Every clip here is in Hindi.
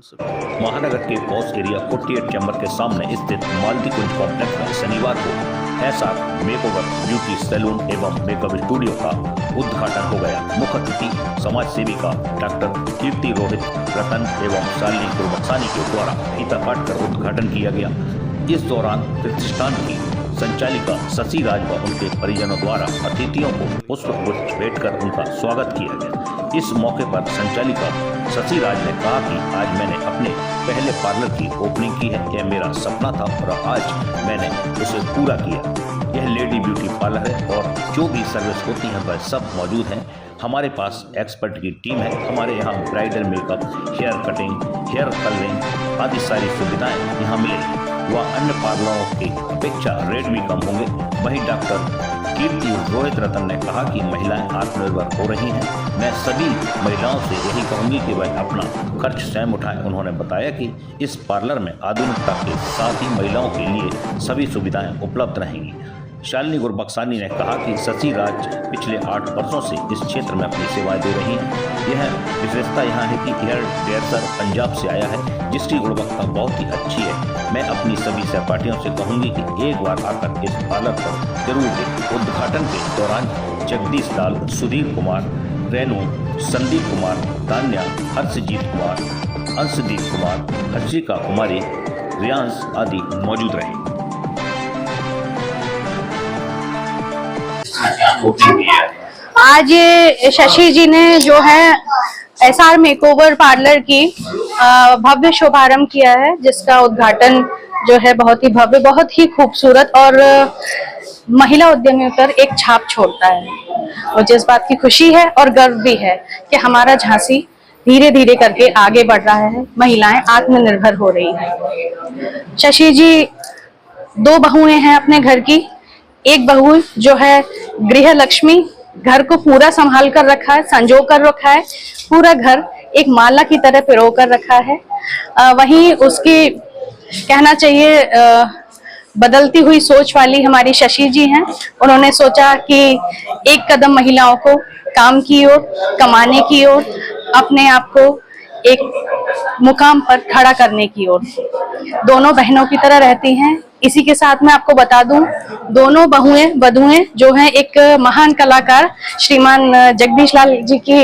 महानगर के पॉस एरिया 48 चैम्बर के सामने स्थित मालती कुंज कॉम्प्लेक्स में शनिवार को एसआर मेकओवर ब्यूटी सैलून एवं मेकअप स्टूडियो का उद्घाटन हो गया। मुख्य अतिथि समाज सेविका डॉक्टर कीर्ति रोहित रतन एवं शालिनी गुरबख्शानी के द्वारा फीता काटकर उद्घाटन किया गया। इस दौरान प्रतिष्ठान की संचालिका शशि राज व उनके परिजनों द्वारा अतिथियों को पुष्पगुच्छ भेंटकर उनका स्वागत किया गया। इस मौके पर संचालिका शशि राज ने कहा कि आज मैंने अपने पहले पार्लर की ओपनिंग की है। यह मेरा सपना था और आज मैंने उसे पूरा किया। यह लेडी ब्यूटी पार्लर है और जो भी सर्विस होती है वह सब मौजूद हैं। हमारे पास एक्सपर्ट की टीम है। हमारे यहाँ bridal makeup, hair cutting, hair colouring आदि सारी सुविधाएं यहाँ मिलेंगी। वह अन्य पार्लरों की अपेक्षा रेट भी कम होंगे। वहीं डॉक्टर कीर्ति रोहित रतन ने कहा कि महिलाएं आत्मनिर्भर हो रही हैं। मैं सभी महिलाओं से यही कहूंगी कि वह अपना खर्च स्वयं उठाएं। उन्होंने बताया कि इस पार्लर में आधुनिकता के साथ ही महिलाओं के लिए सभी सुविधाएं उपलब्ध रहेंगी। शालिनी गुरबख्शानी ने कहा कि शशि राज पिछले 8 वर्षों से इस क्षेत्र में अपनी सेवाएं दे रही हैं। यह विशेषता यहाँ है कि हेयर ड्रेसर पंजाब से आया है, जिसकी गुणवत्ता बहुत ही अच्छी है। मैं अपनी सभी सहपाठियों से कहूँगी कि एक बार आकर इस पार्लर पर जरूर देखें। उद्घाटन के दौरान जगदीश लाल, सुधीर कुमार, रेणु, संदीप कुमार, तान्या, हर्षजीत कुमार, अंशदीप कुमार, हर्षिका कुमारी, रियांश आदि मौजूद रहे। आज शशि जी ने जो है एसआर मेकओवर पार्लर की भव्य शुभारंभ किया है, जिसका उद्घाटन जो है बहुत ही भव्य, बहुत ही खूबसूरत और महिला उद्यमियों पर एक छाप छोड़ता है। और जिस बात की खुशी है और गर्व भी है कि हमारा झांसी धीरे धीरे करके आगे बढ़ रहा है, महिलाएं आत्मनिर्भर हो रही है। शशि जी 2 बहुएं हैं अपने घर की। एक बहू जो है गृह लक्ष्मी, घर को पूरा संभाल कर रखा है, संजो कर रखा है, पूरा घर एक माला की तरह पिरो कर रखा है। वहीं उसकी कहना चाहिए बदलती हुई सोच वाली हमारी शशि जी हैं। उन्होंने सोचा कि एक कदम महिलाओं को काम की ओर, कमाने की ओर, अपने आप को एक मुकाम पर खड़ा करने की ओर। दोनों बहनों की तरह रहती हैं। इसी के साथ मैं आपको बता दूं, दोनों वधुएं जो हैं एक महान कलाकार श्रीमान जगदीश लाल जी की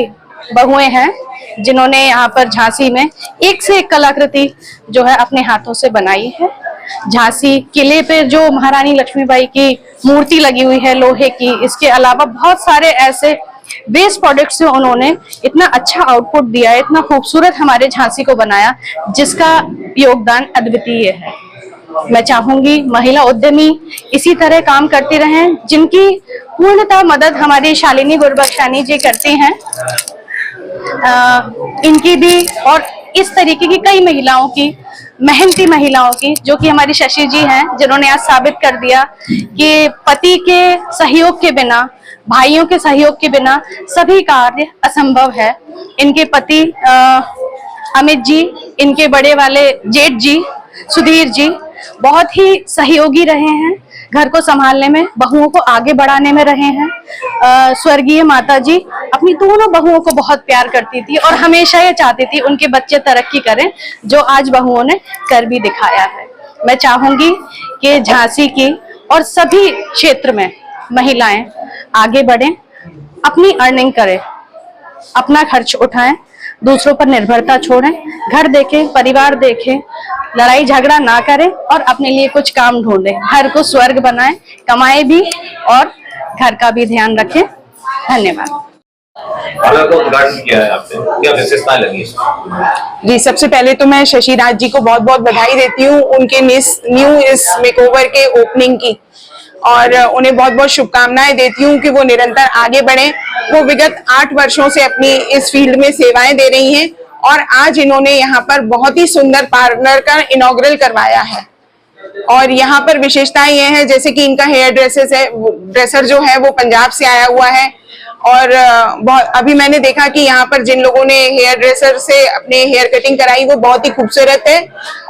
बहुएं हैं, जिन्होंने यहाँ पर झांसी में एक से एक कलाकृति जो है अपने हाथों से बनाई है। झांसी किले पे जो महारानी लक्ष्मीबाई की मूर्ति लगी हुई है लोहे की, इसके अलावा बहुत सारे ऐसे वेस्ट प्रोडक्ट से उन्होंने इतना अच्छा आउटपुट दिया है, इतना खूबसूरत हमारे झांसी को बनाया, जिसका योगदान अद्वितीय है। मैं चाहूंगी महिला उद्यमी इसी तरह काम करती रहें, जिनकी पूर्णतः मदद हमारी शालिनी गुरबख्शानी जी करती हैं। इनकी भी और इस तरीके की कई महिलाओं की, मेहनती महिलाओं की, जो कि हमारी शशि जी हैं, जिन्होंने आज साबित कर दिया कि पति के सहयोग के बिना, भाइयों के सहयोग के बिना सभी कार्य असंभव है। इनके पति अमित जी, इनके बड़े वाले जेठ जी सुधीर जी बहुत ही सहयोगी रहे हैं, घर को संभालने में, बहुओं को आगे बढ़ाने में रहे हैं। स्वर्गीय माता जी अपनी दोनों बहुओं को बहुत प्यार करती थी और हमेशा ये चाहती थी उनके बच्चे तरक्की करें, जो आज बहुओं ने कर भी दिखाया है। मैं चाहूंगी कि झांसी की और सभी क्षेत्र में महिलाएं आगे बढ़ें, अपनी अर्निंग करें, अपना खर्च उठाएं, दूसरों पर निर्भरता छोड़ें, घर देखें, परिवार देखें, लड़ाई झगड़ा ना करें और अपने लिए कुछ काम ढूंढें, घर को स्वर्ग बनाएं, कमाएं भी और घर का भी ध्यान रखें। धन्यवाद। पार्लर का उद्घाटन किया है आपने, क्या विशेषताएं लगी? जी, सबसे पहले तो मैं शशि राज जी को बहुत बहुत बधाई देती हूँ उनके न्यू इस मेकओवर के ओपनिंग की, और उन्हें बहुत बहुत शुभकामनाएं देती हूँ कि वो निरंतर आगे बढ़ें। वो विगत 8 वर्षों से अपनी इस फील्ड में सेवाएं दे रही हैं और आज इन्होंने यहाँ पर बहुत ही सुंदर पार्लर का इनॉग्रल करवाया है। और यहाँ पर विशेषताएं ये है, जैसे कि इनका हेयर ड्रेसर जो है वो पंजाब से आया हुआ है। और अभी मैंने देखा कि यहाँ पर जिन लोगों ने हेयर ड्रेसर से अपने हेयर कटिंग कराई वो बहुत ही खूबसूरत है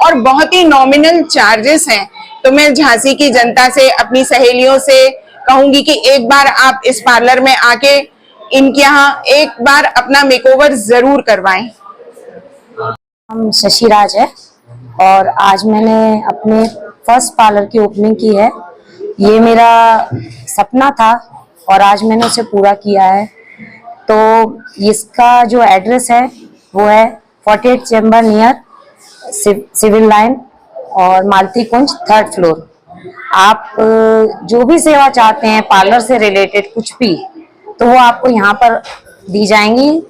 और बहुत ही नॉमिनल चार्जेस हैं। तो मैं झांसी की जनता से, अपनी सहेलियों से कहूंगी कि एक बार आप इस पार्लर में आके इनके यहाँ एक बार अपना मेकओवर जरूर करवाएं। नाम शशि राज है और आज मैंने अपने फर्स्ट पार्लर की ओपनिंग की है। ये मेरा सपना था और आज मैंने उसे पूरा किया है। तो इसका जो एड्रेस है वो है 48 चैम्बर नियर सिविल लाइन और मालती कुंज 3rd फ्लोर। आप जो भी सेवा चाहते हैं पार्लर से रिलेटेड कुछ भी, तो वो आपको यहाँ पर दी जाएंगी।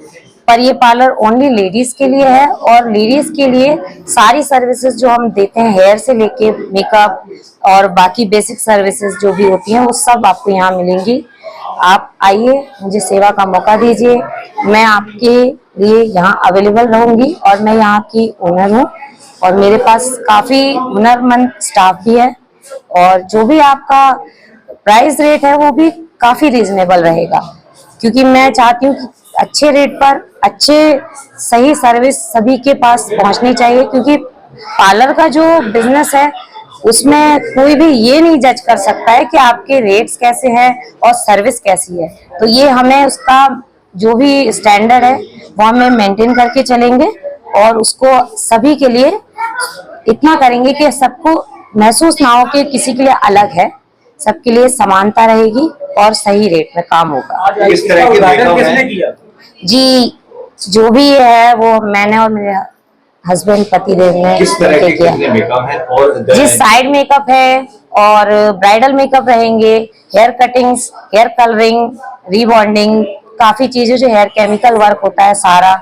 पर ये पार्लर ओनली लेडीज के लिए है और लेडीज के लिए सारी सर्विसेज जो हम देते हैं, हेयर से लेके मेकअप और बाकी बेसिक सर्विसेज जो भी होती हैं, वो सब आपको यहाँ मिलेंगी। आप आइए, मुझे सेवा का मौका दीजिए। मैं आपके लिए यहाँ अवेलेबल रहूंगी और मैं यहाँ की ओनर हूँ और मेरे पास काफी हुनरमंद स्टाफ भी है और जो भी आपका प्राइस रेट है वो भी काफी रीजनेबल रहेगा, क्योंकि मैं चाहती हूँ कि अच्छे रेट पर अच्छे सही सर्विस सभी के पास पहुंचनी चाहिए। क्योंकि पार्लर का जो बिजनेस है उसमें कोई भी ये नहीं जज कर सकता है कि आपके रेट्स कैसे हैं और सर्विस कैसी है। तो ये हमें उसका जो भी स्टैंडर्ड है वो हमें मेंटेन करके चलेंगे और उसको सभी के लिए इतना करेंगे कि सबको महसूस ना हो कि किसी के लिए अलग है, सबके लिए समानता रहेगी और सही रेट में काम होगा। किस तरह के मेकअप है? जी, जो भी है वो मैंने और मेरे हस्बैंड पतिदेव ने किस तरह के किया। कितने मेकअप है? और जी, साइड मेकअप है और ब्राइडल मेकअप रहेंगे, hair cuttings, hair colouring, rebonding, काफी चीजें जो हेयर केमिकल वर्क होता है सारा,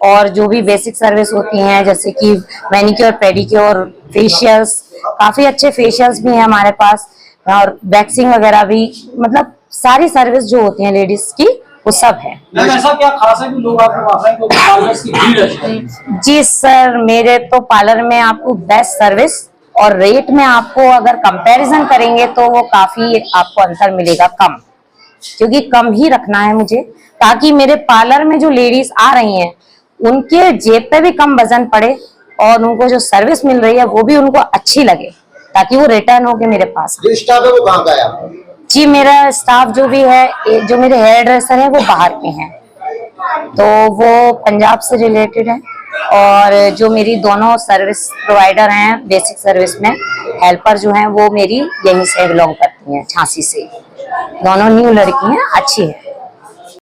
और जो भी बेसिक सर्विस होती हैं जैसे कि मैनिक्योर, पेडिक्योर, फेशियल्स, काफी अच्छे फेशियल्स भी हैं हमारे पास और वैक्सिंग वगैरह भी, मतलब सारी सर्विस जो होती है लेडीज की वो सब है। ऐसा क्या खास है कि लोग आपको वहाँ हैं क्योंकि पार्लर्स की भीड़ है? जी सर, मेरे तो पार्लर में आपको बेस्ट सर्विस और रेट में आपको अगर कंपैरिजन करेंगे तो वो काफी आपको अंतर मिलेगा कम, क्योंकि कम ही रखना है मुझे, ताकि मेरे पार्लर में जो लेडीज आ रही हैं उनके जेब पे भी कम वजन पड़े और उनको जो सर्विस मिल रही है वो भी उनको अच्छी लगे, ताकि वो रिटर्न होके मेरे पास आए। जो स्टाफ है वो कहाँ का है आपका? जी, मेरा स्टाफ जो भी है, जो मेरे हेयर ड्रेसर है वो बाहर के हैं, तो वो पंजाब से रिलेटेड है। और जो मेरी दोनों सर्विस प्रोवाइडर हैं बेसिक सर्विस में, हेल्पर जो हैं वो मेरी यहीं से बिलोंग करती हैं, झांसी से। दोनों न्यू लड़की हैं, अच्छी है।